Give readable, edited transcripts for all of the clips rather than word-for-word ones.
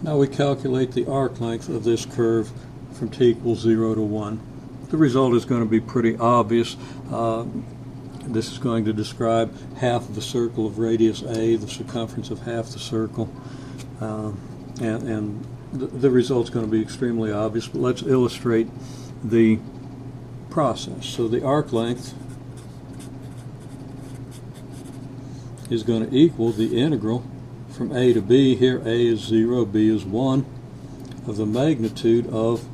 Now we calculate the arc length of this curve from t equals 0 to 1. The result is going to be pretty obvious. This is going to describe half of a circle of radius a, the circumference of half the circle, and the result's going to be extremely obvious, but let's illustrate the process. So the arc length is going to equal the integral from a to b. Here a is 0, b is 1, of the magnitude of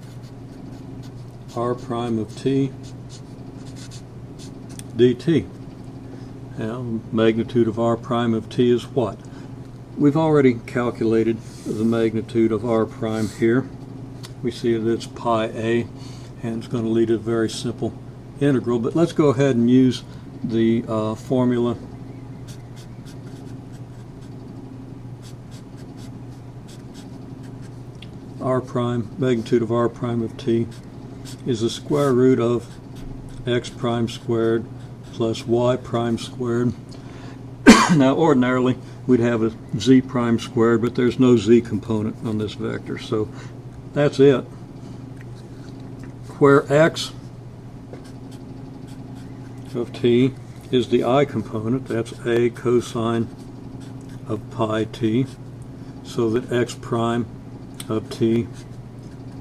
r prime of t dt. Now, magnitude of r prime of t is what? We've already calculated the magnitude of r prime here. We see that it's pi a, and it's going to lead to a very simple integral, but let's go ahead and use the formula r prime, magnitude of r prime of t is the square root of x prime squared plus y prime squared. Now ordinarily we'd have a z prime squared, but there's no z component on this vector, so that's it. Where x of t is the I component, that's a cosine of pi t, so that x prime of t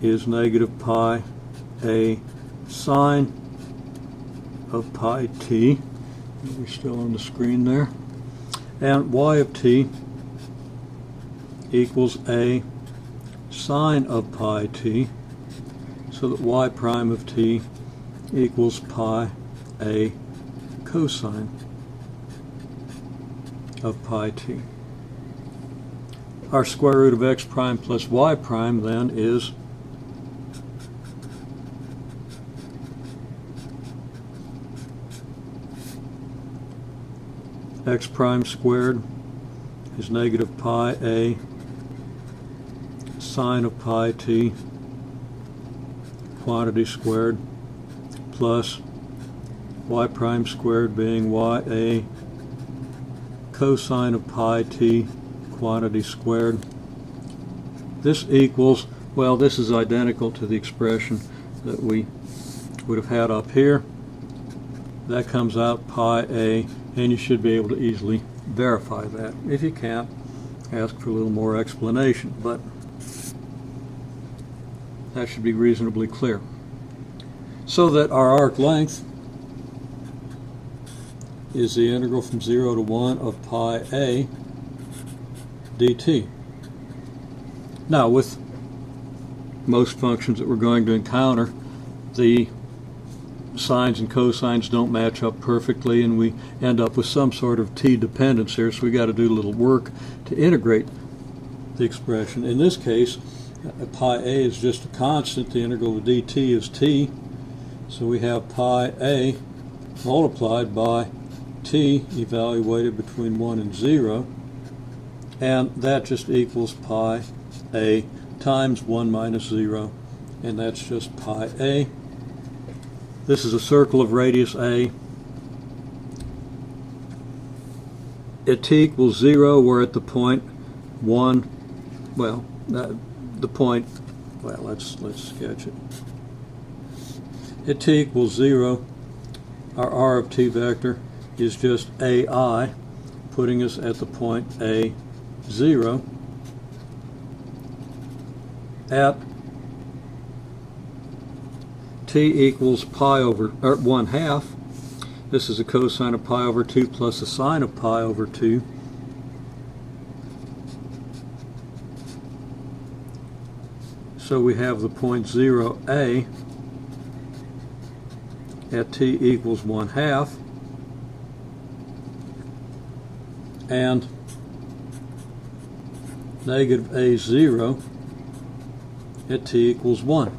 is negative pi a sine of pi t. We're still on the screen there. And y of t equals a sine of pi t, so that y prime of t equals pi a cosine of pi t. Our square root of x prime plus y prime then is x prime squared is negative pi a sine of pi t quantity squared plus y prime squared being y a cosine of pi t quantity squared. This equals, well, this is identical to the expression that we would have had up here. That comes out pi a, and you should be able to easily verify that. If you can't, ask for a little more explanation, but that should be reasonably clear. So that our arc length is the integral from 0 to 1 of pi a dt. Now, with most functions that we're going to encounter, the sines and cosines don't match up perfectly, and we end up with some sort of t dependence here, so we got to do a little work to integrate the expression. In this case, pi a is just a constant. The integral of dt is t, so we have pi a multiplied by t evaluated between 1 and 0, and that just equals pi a times 1 minus 0, and that's just pi a. This is a circle of radius a. At t equals 0, we're at the point 1. Well, the point. Well, let's sketch it. At t equals 0, our r of t vector is just ai, putting us at the point a 0. At t equals pi over 1/2. This is a cosine of pi over 2 plus a sine of pi over 2. So we have the point 0a at t equals 1/2, and negative a0 at t equals 1.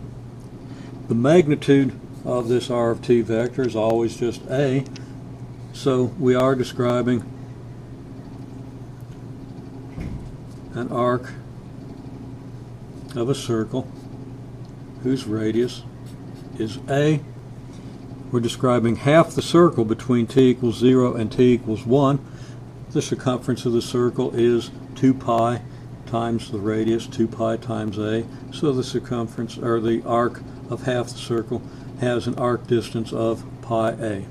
The magnitude of this r of t vector is always just a, so we are describing an arc of a circle whose radius is a. We're describing half the circle between t equals 0 and t equals 1. The circumference of the circle is 2 pi times the radius, 2 pi times a, so the circumference, or the arc of half the circle, has an arc distance of pi a.